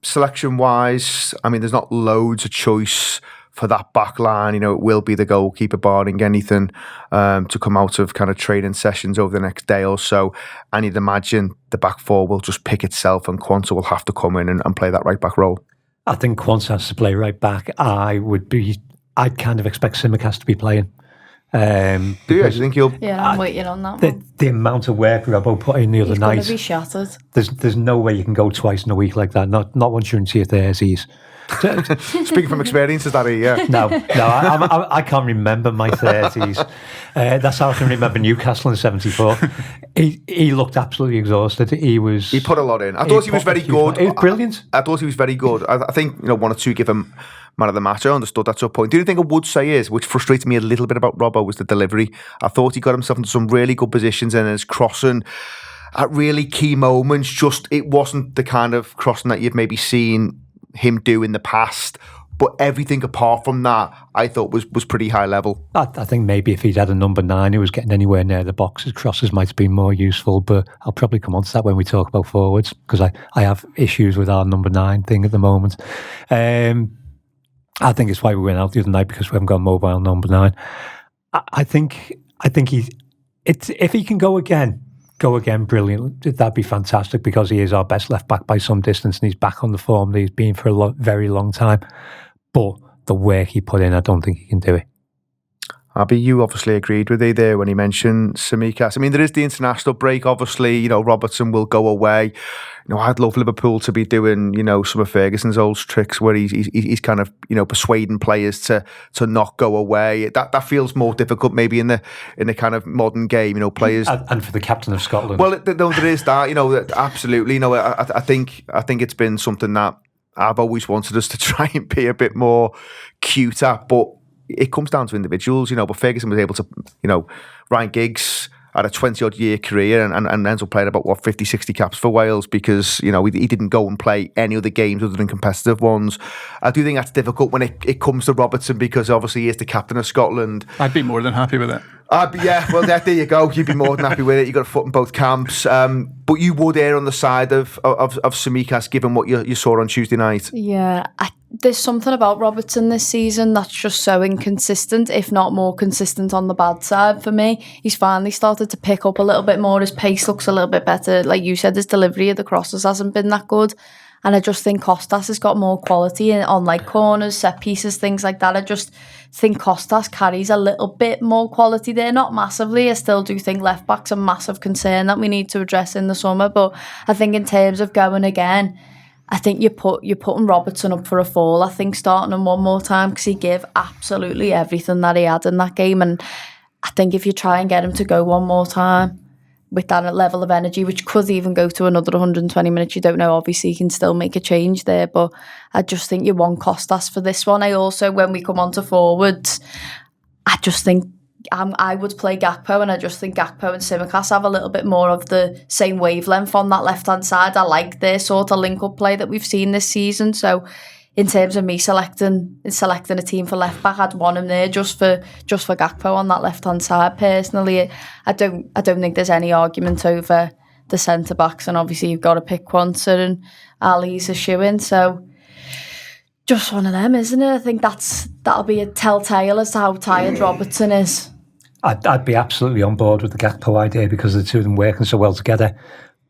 Selection-wise, I mean, there's not loads of choice for that back line. It will be the goalkeeper barring anything to come out of kind of training sessions over the next day or so. And you'd imagine the back four will just pick itself and Quanta will have to come in and play that right back role. I think Quanta has to play right back. I'd kind of expect Tsimikas to be playing. Do you? I think you'll... Yeah, I'm waiting on that one. The amount of work Robbo put in the other night... He's going to be shattered. There's no way you can go twice in a week like that. Not once you're into your 30s. Speaking from experience, is that it? Yeah. No, I can't remember my 30s. That's how I can remember Newcastle in '74. He looked absolutely exhausted. He put a lot in. I thought he was very good. He was brilliant. I thought he was very good. I think one or two give him man of the match. I understood that to a point. The only thing I would say is, which frustrated me a little bit about Robbo, was the delivery. I thought he got himself into some really good positions and his crossing at really key moments. Just it wasn't the kind of crossing that you've maybe seen him do in the past, but everything apart from that I thought was pretty high level. I think maybe if he'd had a number 9 who was getting anywhere near the box, his crosses might have been more useful, but I'll probably come on to that when we talk about forwards, because I have issues with our number 9 thing at the moment. I think it's why we went out the other night, because we haven't got a mobile number 9. I think if he can go again, brilliant. That'd be fantastic, because he is our best left back by some distance, and he's back on the form that he's been for a very long time. But the work he put in, I don't think he can do it. Abby, you obviously agreed with me there when he mentioned Tsimikas. I mean, there is the international break. Obviously, Robertson will go away. I'd love Liverpool to be doing, some of Ferguson's old tricks where he's kind of, persuading players to not go away. That feels more difficult maybe in the kind of modern game. Players and for the captain of Scotland. Well, there is that. Absolutely. I think it's been something that I've always wanted us to try and be a bit more cute at, but it comes down to individuals, but Ferguson was able to, Ryan Giggs had a 20-odd year career and ends up playing about, 50, 60 caps for Wales because, he didn't go and play any other games other than competitive ones. I do think that's difficult when it comes to Robertson, because obviously he is the captain of Scotland. I'd be more than happy with it. Yeah, well, there you go. You'd be more than happy with it. You've got a foot in both camps. But you would err on the side of Tsimikas, given what you saw on Tuesday night. Yeah, there's something about Robertson this season that's just so inconsistent, if not more consistent on the bad side for me. He's finally started to pick up a little bit more. His pace looks a little bit better. Like you said, his delivery of the crosses hasn't been that good. And I just think Kostas has got more quality on like corners, set pieces, things like that. I just think Kostas carries a little bit more quality there, not massively. I still do think left back's a massive concern that we need to address in the summer. But I think in terms of going again, I think you're putting Robertson up for a fall. I think starting him one more time, because he gave absolutely everything that he had in that game. And I think if you try and get him to go one more time with that level of energy, which could even go to another 120 minutes, you don't know, obviously he can still make a change there, but I just think you want Kostas for this one. I also, when we come on to forwards, I just think I would play Gakpo, and I just think Gakpo and Tsimikas have a little bit more of the same wavelength on that left-hand side. I like their sort of link-up play that we've seen this season, so in terms of me selecting a team for left back, I'd want him there just for Gakpo on that left hand side. Personally, I don't think there's any argument over the centre backs, and obviously you've got to pick Quanta and Ali's a shoe-in. So just one of them, isn't it? I think that'll be a telltale as to how tired Robertson is. I'd be absolutely on board with the Gakpo idea, because the two of them working so well together,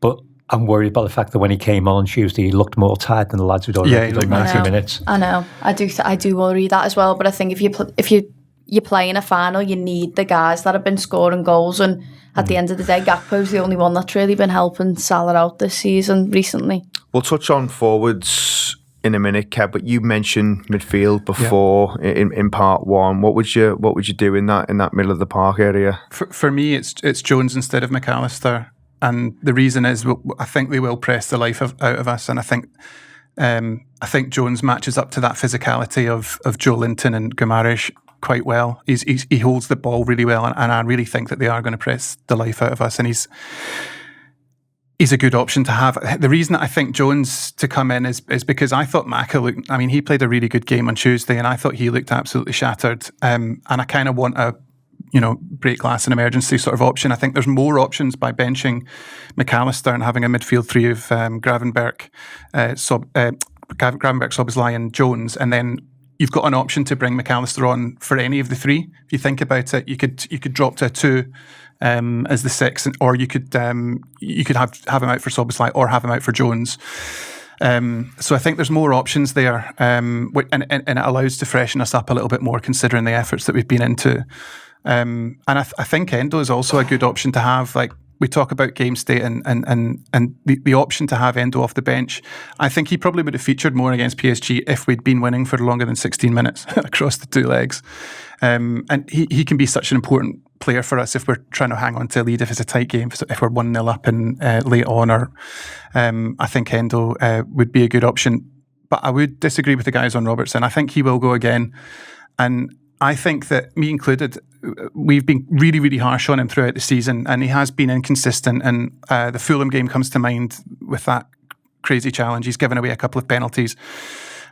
but I'm worried about the fact that when he came on Tuesday, he looked more tired than the lads who'd already done 90 minutes. I know. I do worry that as well. But I think if you're playing a final, you need the guys that have been scoring goals. And at the end of the day, Gakpo's the only one that's really been helping Salah out this season recently. We'll touch on forwards in a minute, Kev, but you mentioned midfield before in part one. What would you do in that middle of the park area? For me, it's Jones instead of McAllister. And the reason is, I think they will press the life out of us, and I think Jones matches up to that physicality of Joe Linton and Guimaraes quite well. He holds the ball really well, and I really think that they are going to press the life out of us, and he's a good option to have. The reason that I think Jones to come in is because I thought Maka looked, he played a really good game on Tuesday, and I thought he looked absolutely shattered, and I kind of want a break glass and emergency sort of option. I think there's more options by benching McAllister and having a midfield three of Gravenberch, Gravenberch, Szoboszlai and Jones, and then you've got an option to bring McAllister on for any of the three. If you think about it, you could drop to a 2 as the 6, or you could have him out for Szoboszlai or have him out for Jones. So I think there's more options there, and it allows to freshen us up a little bit more, considering the efforts that we've been into. And I think Endo is also a good option to have. Like, we talk about game state and the option to have Endo off the bench. I think he probably would have featured more against PSG if we'd been winning for longer than 16 minutes across the 2 legs. And he can be such an important player for us if we're trying to hang on to a lead, if it's a tight game, if we're 1-0 up and late on. Or I think Endo would be a good option. But I would disagree with the guys on Robertson. I think he will go again. And I think that, me included, we've been really, really harsh on him throughout the season, and he has been inconsistent. And the Fulham game comes to mind with that crazy challenge. He's given away a couple of penalties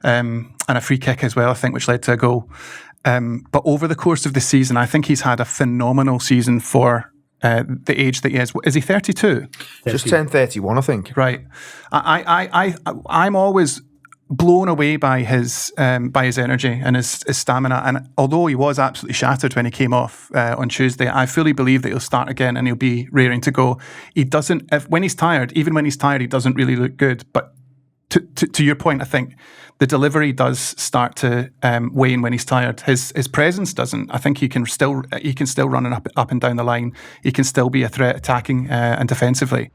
and a free kick as well, I think, which led to a goal. But over the course of the season, I think he's had a phenomenal season for the age that he is. Is he 32? Just turned 31, I think. Right. I'm always blown away by his energy and his stamina. And although he was absolutely shattered when he came off on Tuesday, I fully believe that he'll start again and he'll be raring to go. He doesn't, when he's tired, even when he's tired, he doesn't really look good. But to your point, I think the delivery does start to wane when he's tired. His presence doesn't. I think he can still run up and down the line. He can still be a threat attacking and defensively.